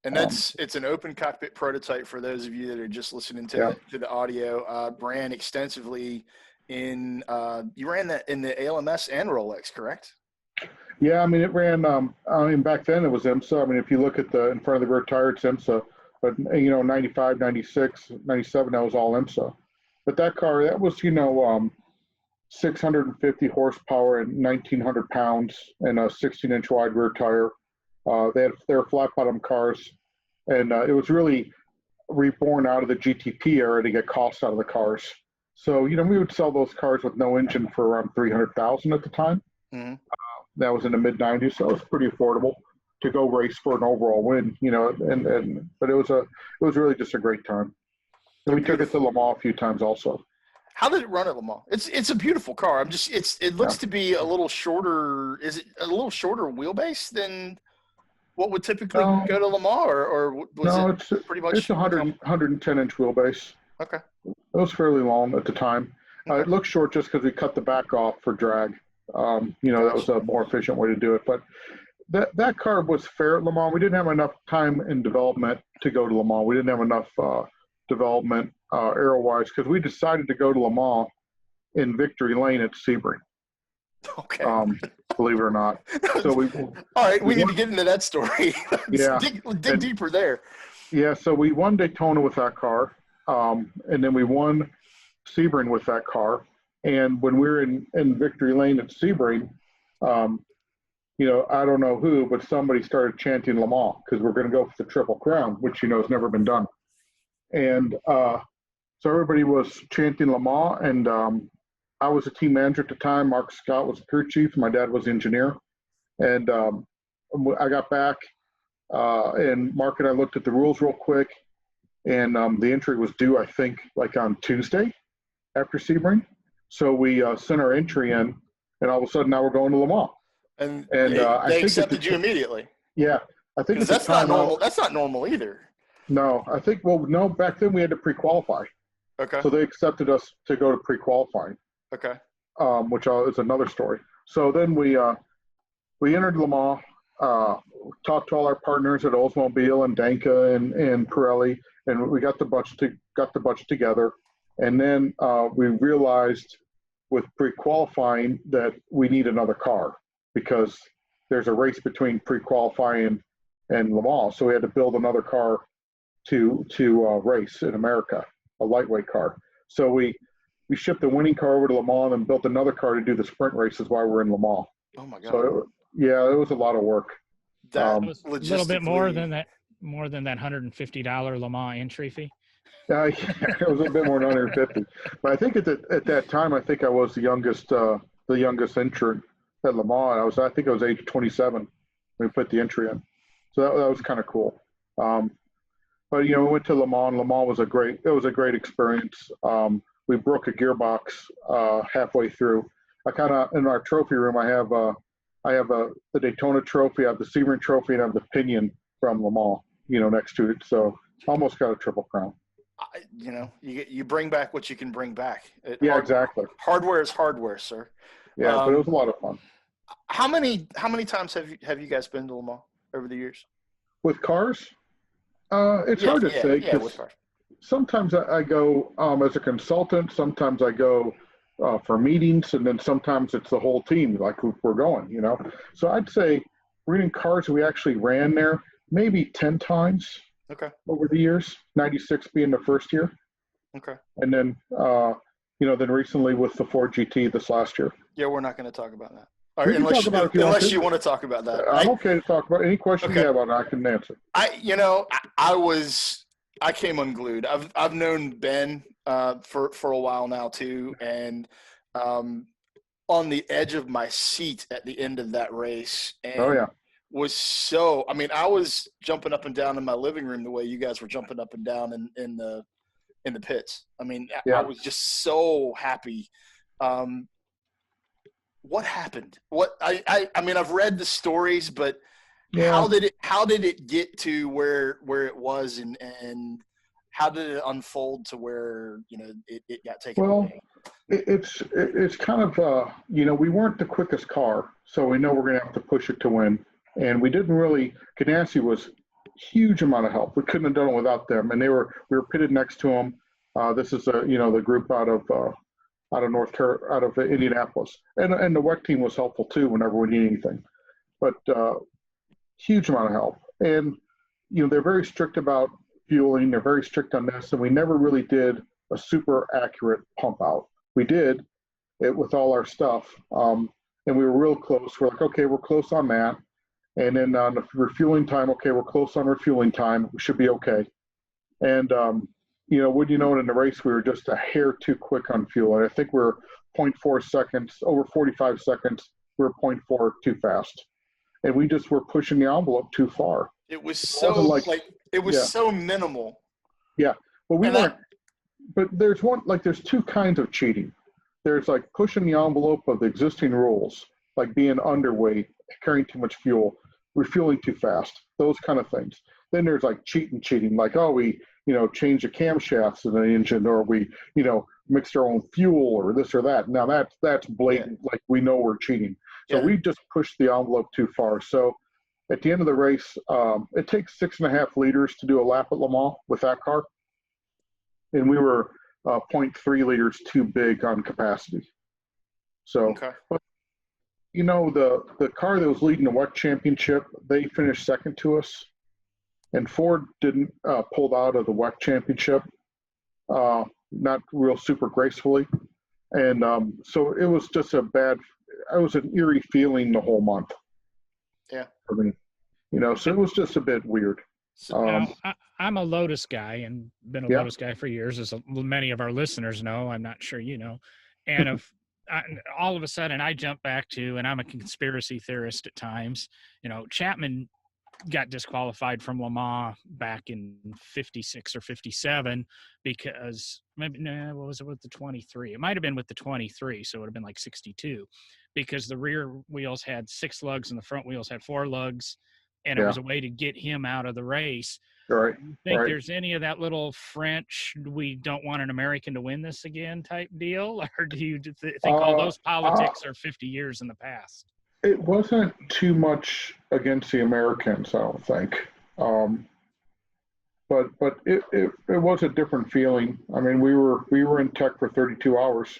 And it's an open cockpit prototype for those of you that are just listening to the audio. Ran extensively in you ran that in the ALMS and Rolex, correct? Yeah, I mean it ran. Back then it was IMSA. I mean, if you look at the in front of the rear tire, it's IMSA. But 95, 96, 97, that was all IMSA. But that car, that was 650 horsepower and 1,900 pounds and a 16-inch wide rear tire. They were flat bottom cars, and it was really reborn out of the GTP era to get costs out of the cars. So we would sell those cars with no engine for around $300,000 at the time. Mm-hmm. That was in the mid '90s, so it was pretty affordable to go race for an overall win. But it was really just a great time. And we took it to Le Mans a few times also. How did it run at Le Mans? It's a beautiful car. It looks to be a little shorter. Is it a little shorter wheelbase than what would typically go to Le Mans, or was it pretty much? It's 110-inch wheelbase. Okay. It was fairly long at the time. Okay. It looked short just because we cut the back off for drag. That was a more efficient way to do it. But that car was fair at Le Mans. We didn't have enough time in development to go to Le Mans. We didn't have enough development aero-wise because we decided to go to Le Mans in Victory Lane at Sebring. Okay. Believe it or not. So all right, we need to get into that story. Yeah. dig deeper there. Yeah, so we won Daytona with that car, and then we won Sebring with that car. And when we were in Victory Lane at Sebring, I don't know who, but somebody started chanting Le Mans because we're going to go for the Triple Crown, which has never been done. And so everybody was chanting Le Mans, and I was a team manager at the time. Mark Scott was crew chief. My dad was the engineer. And I got back, and Mark and I looked at the rules real quick, and the entry was due, I think, like on Tuesday after Sebring. So we sent our entry in, and all of a sudden now we're going to Le Mans. And they accepted you immediately. Yeah, I think that's not normal. That's not normal either. No, I think back then we had to pre-qualify. Okay. So they accepted us to go to pre-qualifying. Okay. Which is another story. So then we entered Le Mans, talked to all our partners at Oldsmobile and Danka and Pirelli, and we got the budget together. And then we realized with pre-qualifying that we need another car because there's a race between pre-qualifying and Le Mans. So we had to build another car to race in America, a lightweight car. So we shipped the winning car over to Le Mans and built another car to do the sprint races while we're in Le Mans. Oh my God. So it was a lot of work. That was a little bit more than that $150 Le Mans entry fee. Yeah, it was a bit more than 150. But I think at that time, I think I was the youngest entrant at Le Mans. I think I was age 27 when we put the entry in. So that was kind of cool. But we went to Le Mans. Le Mans was a great experience. We broke a gearbox halfway through. In our trophy room, I have the Daytona trophy, I have the Sebring trophy, and I have the pinion from Le Mans, next to it. So almost got a Triple Crown. You bring back what you can bring back. Exactly. Hardware is hardware, sir. Yeah, but it was a lot of fun. How many times have you guys been to Le Mans over the years? With cars? It's hard to say. Yeah, with cars. Sometimes I go as a consultant. Sometimes I go for meetings, and then sometimes it's the whole team, like we're going, So I'd say reading cars we actually ran there maybe 10 times. Okay. Over the years, 96 being the first year. Okay. And then, then recently with the Ford GT this last year. Yeah, we're not going to talk about that. We can talk about it if you want Unless to. you want to talk about that. I'm okay to talk about any question Okay. you have on it. I can answer. I came unglued. I've known Ben for a while now too, and on the edge of my seat at the end of that race, and Oh yeah. I was jumping up and down in my living room the way you guys were jumping up and down in the pits. I mean, Yeah. I was just so happy. What happened? I've read the stories, but Yeah. how did it get to where it was, and how did it unfold to where it got taken away? It's kind of we weren't the quickest car, so we know we're going to have to push it to win, and we didn't really. Ganassi was huge amount of help. We couldn't have done it without them, and we were pitted next to them. This is the group out of Indianapolis, and the WEC team was helpful too whenever we need anything, but huge amount of help. And they're very strict about fueling. They're very strict on this, and we never really did a super accurate pump out. We did it with all our stuff, and we were real close. We're like, okay, we're close on that. And then on the refueling time, okay, we're close on refueling time. We should be okay. And, would you know, in the race, we were just a hair too quick on fuel. And I think we're 0.4 seconds, over 45 seconds, we were 0.4 too fast. And we just were pushing the envelope too far. It was so minimal. Yeah. Well, but there's there's two kinds of cheating. There's like pushing the envelope of the existing rules, like being underweight, carrying too much fuel, refueling too fast, those kind of things. Then there's like cheating, like, oh, we, change the camshafts in the engine, or we, mixed our own fuel or this or that. Now that's blatant, like we know we're cheating. So we just pushed the envelope too far. So at the end of the race, it takes 6.5 liters to do a lap at Le Mans with that car. And we were 0.3 liters too big on capacity. So, okay. But, the car that was leading the WEC championship, they finished second to us. And Ford didn't pulled out of the WEC championship, not real super gracefully. And so it was just it was an eerie feeling the whole month. Yeah. For me, so it was just a bit weird. I'm a Lotus guy and been a Lotus guy for years, as many of our listeners know. I'm not sure you know. And all of a sudden I jump back to, and I'm a conspiracy theorist at times, Chapman got disqualified from Le Mans back in 56 or 57 because what was it with the 23? It might have been with the 23, so it would have been like 62, because the rear wheels had 6 lugs and the front wheels had 4 lugs, and it was a way to get him out of the race. Right. Do you think there's any of that little French, we don't want an American to win this again type deal? Or do you think all those politics are 50 years in the past? It wasn't too much against the Americans, I don't think. But it was a different feeling. I mean, we were in tech for 32 hours,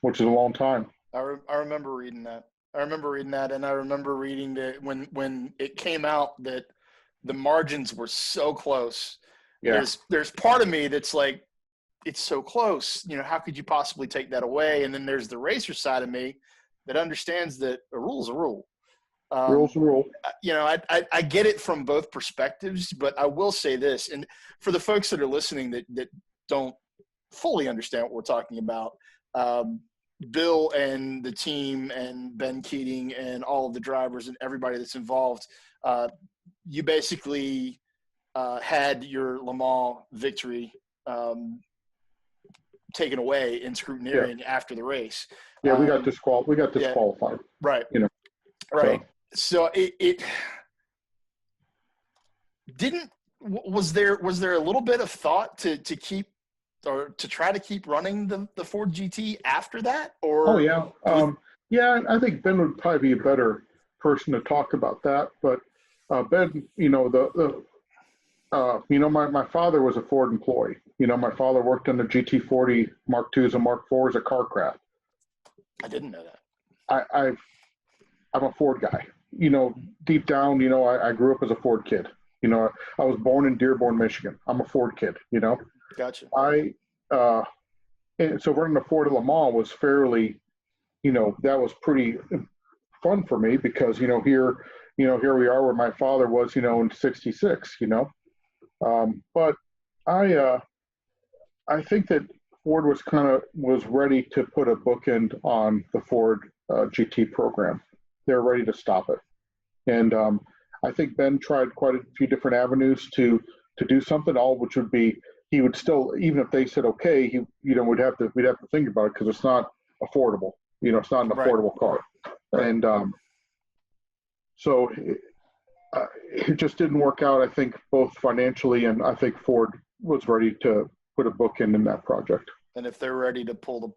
which is a long time. I remember reading that. And I remember reading that when it came out that the margins were so close. Yeah. There's part of me that's like, it's so close. How could you possibly take that away? And then there's the racer side of me that understands that a rule's a rule. Rule's a rule. I get it from both perspectives, but I will say this, and for the folks that are listening that don't fully understand what we're talking about, Bill and the team and Ben Keating and all of the drivers and everybody that's involved, you basically had your Le Mans victory taken away in scrutineering after the race. Yeah, we got disqualified. Right. Right. So it didn't. Was there a little bit of thought to keep, or to try to keep running the Ford GT after that? Or I think Ben would probably be a better person to talk about that. But Ben, my father was a Ford employee. My father worked on the GT40 Mark IIs and Mark IVs at CarCraft. I didn't know that. I'm a Ford guy. Deep down, I grew up as a Ford kid. I was born in Dearborn, Michigan. I'm a Ford kid. Gotcha. And so running the Ford at Le Mans was fairly, that was pretty fun for me because, here we are where my father was, in 66, but I think that Ford was ready to put a bookend on the Ford GT program. They're ready to stop it. And I think Ben tried quite a few different avenues to do something, all which would be, he would still, even if they said okay, we'd have to think about it because it's not affordable. It's not an affordable car, and so it just didn't work out. I think both financially, and I think Ford was ready to put a bookend in that project. And if they're ready to pull the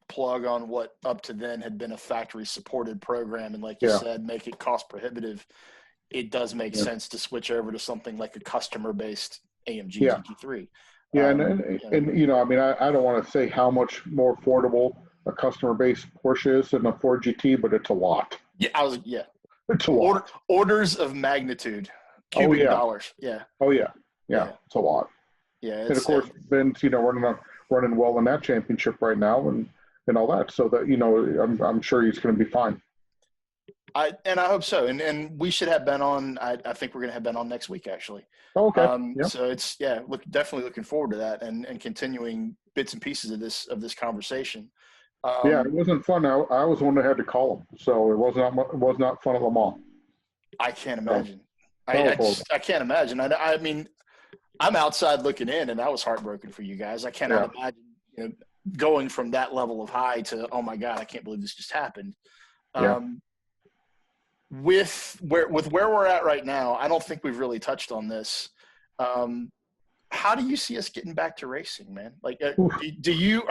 plug on what up to then had been a factory supported program, and like you said, make it cost prohibitive, it does make sense to switch over to something like a customer based AMG GT3. Yeah, and I mean, I don't want to say how much more affordable a customer-based Porsche is than a Ford GT, but it's a lot. Yeah, it's a lot. Orders of magnitude, cubic dollars. Yeah. Oh yeah, it's a lot. Yeah, and of course Ben's running well in that championship right now, and all that. So that I'm sure he's going to be fine. I hope so. And we should have Ben on. I think we're going to have Ben on next week, actually. Oh, okay. So it's definitely looking forward to that and continuing bits and pieces of this conversation. It wasn't fun. I was the one that had to call him, so it was not fun at Le Mans. I can't imagine. I can't imagine. I mean, I'm outside looking in, and I was heartbroken for you guys. I cannot imagine going from that level of high to, oh my God, I can't believe this just happened. With where we're at right now, I don't think we've really touched on this. How do you see us getting back to racing, man? Like, do you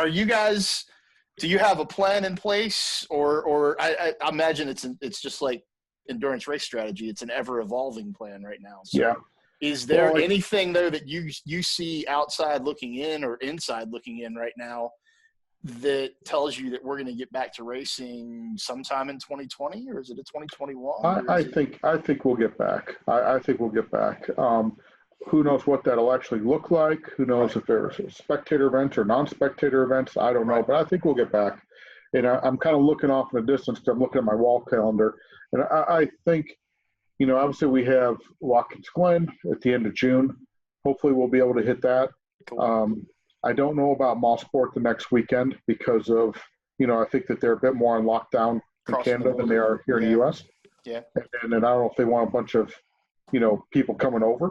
have a plan in place, or I imagine it's just like endurance race strategy. It's an ever evolving plan right now. So is there anything though that you see outside looking in or inside looking in right now that tells you that we're going to get back to racing sometime in 2020, or is it a 2021? I think we'll get back. I think we'll get back. Who knows what that'll actually look like? Who knows if there's spectator events or non-spectator events? I don't know, but I think we'll get back. And I'm kind of looking off in the distance because I'm looking at my wall calendar, and I think, obviously we have Watkins Glen at the end of June. Hopefully we'll be able to hit that. Cool. I don't know about Mosport the next weekend because of, I think that they're a bit more on lockdown in Canada than they are here in the U.S. Yeah. And then I don't know if they want a bunch of, people coming over.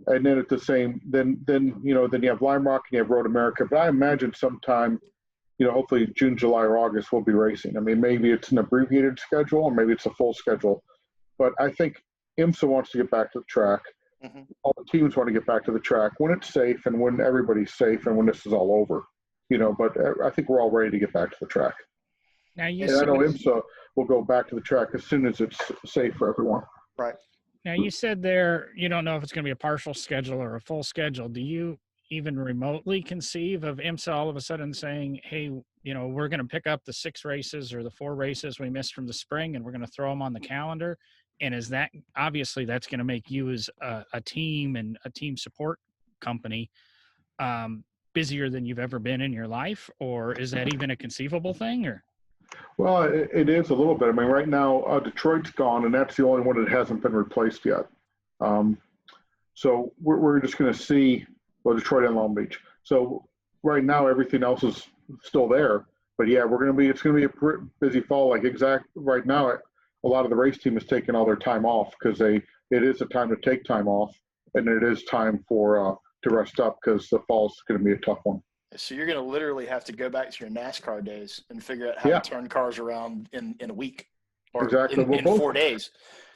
And then at the same, then you have Lime Rock and you have Road America. But I imagine sometime, hopefully June, July, or August we'll be racing. I mean, maybe it's an abbreviated schedule or maybe it's a full schedule. But I think IMSA wants to get back to the track. Mm-hmm. All the teams want to get back to the track when it's safe and when everybody's safe and when this is all over, but I think we're all ready to get back to the track. Now I know IMSA will go back to the track as soon as it's safe for everyone. Right. Now you said there, you don't know if it's going to be a partial schedule or a full schedule. Do you even remotely conceive of IMSA all of a sudden saying, hey, we're going to pick up the 6 races or the 4 races we missed from the spring and we're going to throw them on the calendar? And is that obviously that's going to make you as a team and a team support company busier than you've ever been in your life? Or is that even a conceivable thing? Or well, it is a little bit. I mean, right now Detroit's gone, and that's the only one that hasn't been replaced yet. So we're just going to see Detroit and Long Beach. So right now everything else is still there. But yeah, it's going to be a busy fall. Like right now. A lot of the race team is taking all their time off because it is a time to take time off, and it is time to rest up because the fall is going to be a tough one. So you're going to literally have to go back to your NASCAR days and figure out how to turn cars around in a week or in 4 days.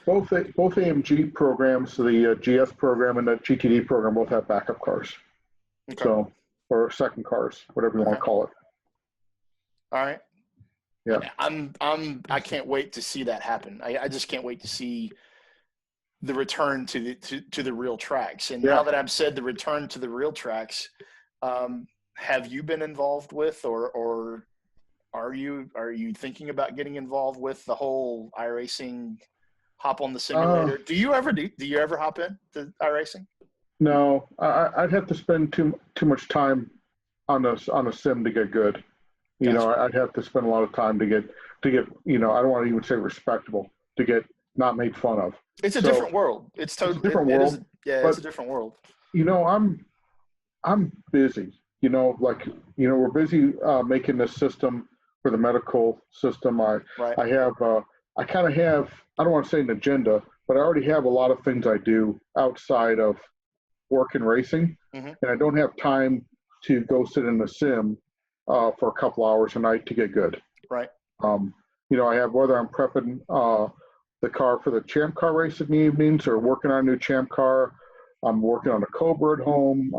Both AMG programs, the GS program and the GTD program, both have backup cars. Okay. So, or second cars, whatever you want to call it. All right. Yeah, I can't wait to see that happen. I just can't wait to see the return to the real tracks. And now that I've said the return to the real tracks, have you been involved with, or are you thinking about getting involved with the whole iRacing hop on the simulator? Do you ever hop in to iRacing? No, I'd have to spend too much time on a sim to get good. You know, Gotcha. I'd have to spend a lot of time to get you know, I don't want to even say respectable, to get not made fun of. It's a So different world. It's it's a totally, different it is, world. yeah, it's But a different world. you know, I'm busy. You know, like we're busy making this system for the medical system. Right. I have I kind of have, I don't want to say an agenda, but I already have a lot of things I do outside of work and racing, Hmm. and I don't have time to go sit in the sim for a couple hours a night to get good. Right. Um, you know, I have, whether I'm prepping the car for the Champ Car race in the evenings or working on a new Champ Car. I'm working on a Cobra at home.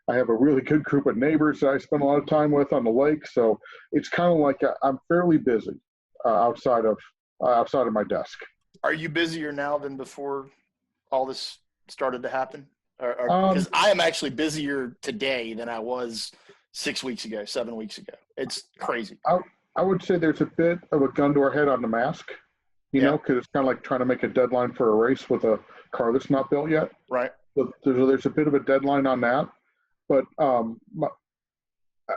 I have a really good group of neighbors that I spend a lot of time with on the lake. So it's kind of like I'm fairly busy outside of my desk. Are you busier now than before all this started to happen? Or because Um, I am actually busier today than I was 6 weeks ago, 7 weeks ago. It's crazy. I, I would say there's a bit of a gun to our head on the mask, you Yeah. know, because it's kind of like trying to make a deadline for a race with a car that's not built yet. Right. So there's a bit of a deadline on that. But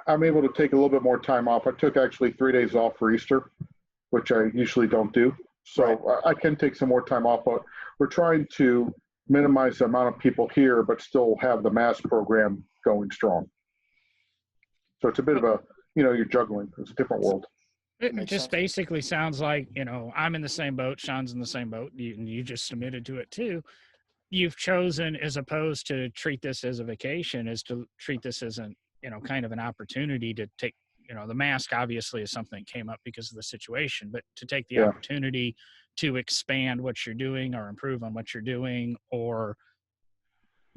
I'm able to take a little bit more time off. I took actually 3 days off for Easter, which I usually don't do. So Right. I can take some more time off, but we're trying to minimize the amount of people here, but still have the mass program going strong. So it's a bit of a, you know, you're juggling. It's a different world. It Makes just sense. basically sounds like, I'm in the same boat. Sean's in the same boat. You just submitted to it too. You've chosen, as opposed to treat this as a vacation, is to treat this as an, kind of an opportunity to take, the mask obviously is something that came up because of the situation, but to take the Yeah. opportunity to expand what you're doing or improve on what you're doing or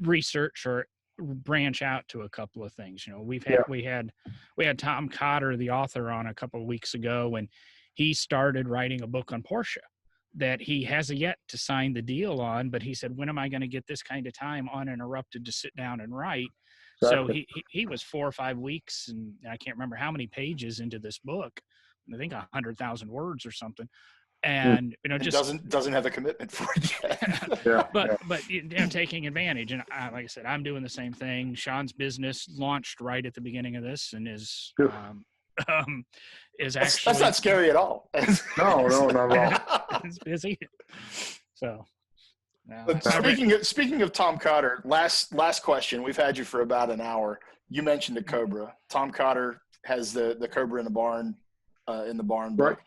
research or branch out to a couple of things. Yeah. We had Tom Cotter, the author, on a couple of weeks ago, and he started writing a book on Porsche that he hasn't yet to sign the deal on, but he said, when am I going to get this kind of time uninterrupted to sit down and write? So Exactly. he was 4 or 5 weeks, and I can't remember how many pages into this book. I think 100,000 words or something. Mm. And And just doesn't have a commitment for it yet. Yeah. but Yeah. taking advantage. And like I said, I'm doing the same thing. Sean's business launched right at the beginning of this and is Good. is That's actually not scary at all. No, not at all. is busy. So But speaking of Tom Cotter, last question. We've had you for about an hour. You mentioned the Cobra. Tom Cotter has the Cobra in the barn Right. book.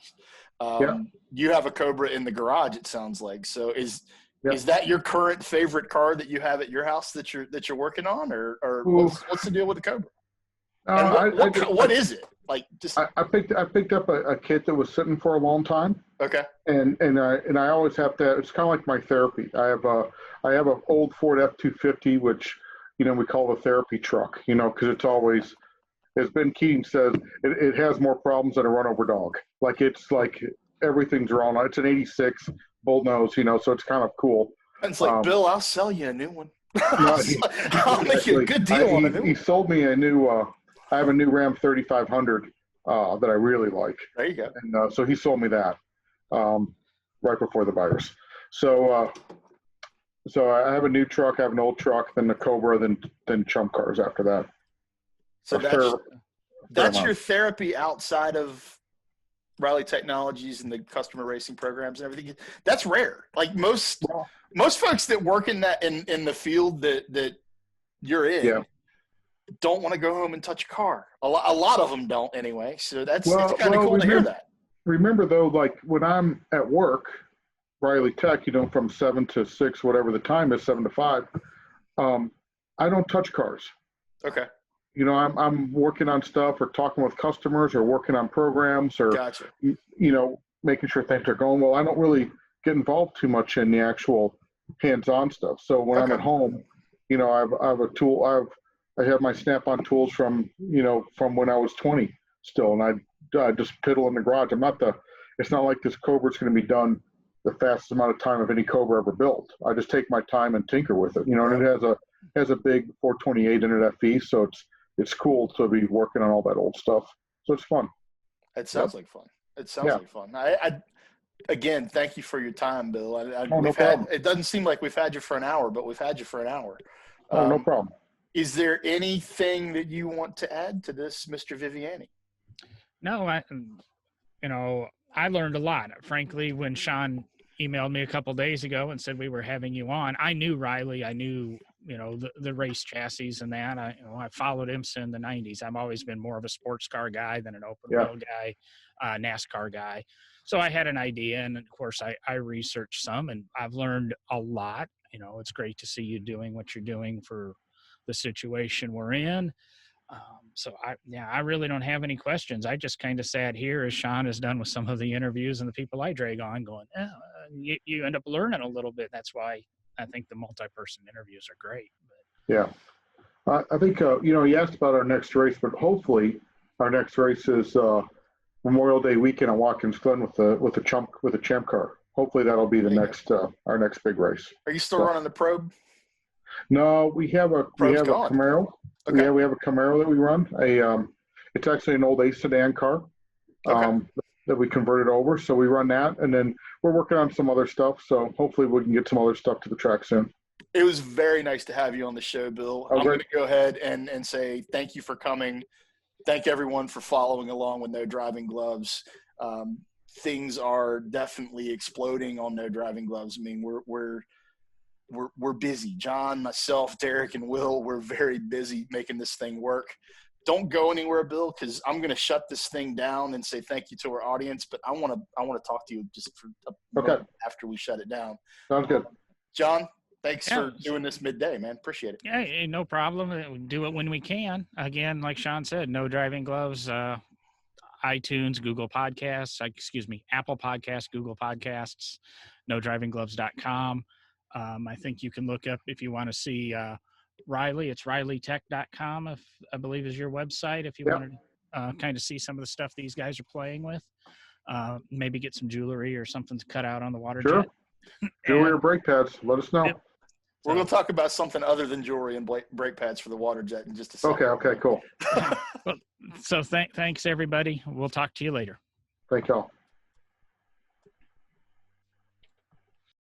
Yeah. You have a Cobra in the garage, it sounds like. So is Yeah. that your current favorite car that you have at your house that you're working on, or Ooh. what's the deal with the Cobra? And what is it? Like, just I picked up a kit that was sitting for a long time, okay. and I always have to. It's kind of like my therapy. I have an old Ford F-250, which we call the therapy truck. Because it's always, as Ben Keating says, it has more problems than a run over dog. Like it's like everything's wrong. It's an '86 bull nose, so it's kind of cool. And it's like, Bill, I'll sell you a new one. No, I'll make you a good deal on a new he one. sold me a new. I have a new Ram 3500 that I really like. There you go. And so he sold me that right before the virus. So I have a new truck, I have an old truck, then the Cobra, then Chump Cars after that. So A that's fair your therapy outside of Riley Technologies and the customer racing programs and everything. That's rare. Like most folks that work in the field that you're in. Yeah. Don't want to go home and touch a car. A lot of them don't anyway. So it's kind of cool to remember, hear that. Remember though, like when I'm at work, Riley Tech, from 7 to 6, whatever the time is, 7 to 5, I don't touch cars. Okay. I'm working on stuff or talking with customers or working on programs or, Gotcha. making sure things are going well. I don't really get involved too much in the actual hands-on stuff. So when I'm at home, I have a tool. I have my Snap-on tools from when I was 20 still, and I just piddle in the garage. It's not like this Cobra's going to be done the fastest amount of time of any Cobra ever built. I just take my time and tinker with it, and it has a big 428 Internet FE, so it's cool to be working on all that old stuff. So it's fun. It sounds like fun. It sounds like fun. Again, thank you for your time, Bill. Oh, no problem. It doesn't seem like we've had you for an hour, but we've had you for an hour. Oh, no problem. Is there anything that you want to add to this, Mr. Viviani? No, I learned a lot. Frankly, when Sean emailed me a couple days ago and said we were having you on, I knew Riley. I knew, the race chassis and that. I followed him since the 90s. I've always been more of a sports car guy than an open wheel guy, NASCAR guy. So I had an idea, and of course I researched some, and I've learned a lot. It's great to see you doing what you're doing for the situation we're in. So I really don't have any questions. I just kind of sat here, as Sean has done with some of the interviews and the people I drag on, going, you end up learning a little bit. That's why I think the multi-person interviews are great. But. Yeah. I think, you asked about our next race, but hopefully our next race is Memorial Day weekend at Watkins Glen with the champ car. Hopefully that'll be the next our next big race. Are you still running the Probe? No, we have a Camaro. Okay. Yeah, we have a Camaro that we run. It's actually an old Ace sedan car that we converted over. So we run that, and then we're working on some other stuff. So hopefully we can get some other stuff to the track soon. It was very nice to have you on the show, Bill. I'm going to go ahead and say thank you for coming. Thank everyone for following along with No Driving Gloves. Things are definitely exploding on No Driving Gloves. I mean, we're busy. John, myself, Derek, and Will, we're very busy making this thing work. Don't go anywhere, Bill, because I'm going to shut this thing down and say thank you to our audience. But I want to talk to you just for a moment after we shut it down. Sounds good. John, thanks for doing this midday, man. Appreciate it. Yeah, no problem. We do it when we can. Again, like Sean said, No Driving Gloves, iTunes, Apple Podcasts, Google Podcasts, NoDrivingGloves.com. I think you can look up if you want to see Riley. It's RileyTech.com, I believe is your website. If you want to kind of see some of the stuff these guys are playing with, maybe get some jewelry or something to cut out on the water jet. Jewelry or brake pads, let us know. Yep. We're going to talk about something other than jewelry and brake pads for the water jet in just a second. Okay, cool. So thanks, everybody. We'll talk to you later. Thank y'all.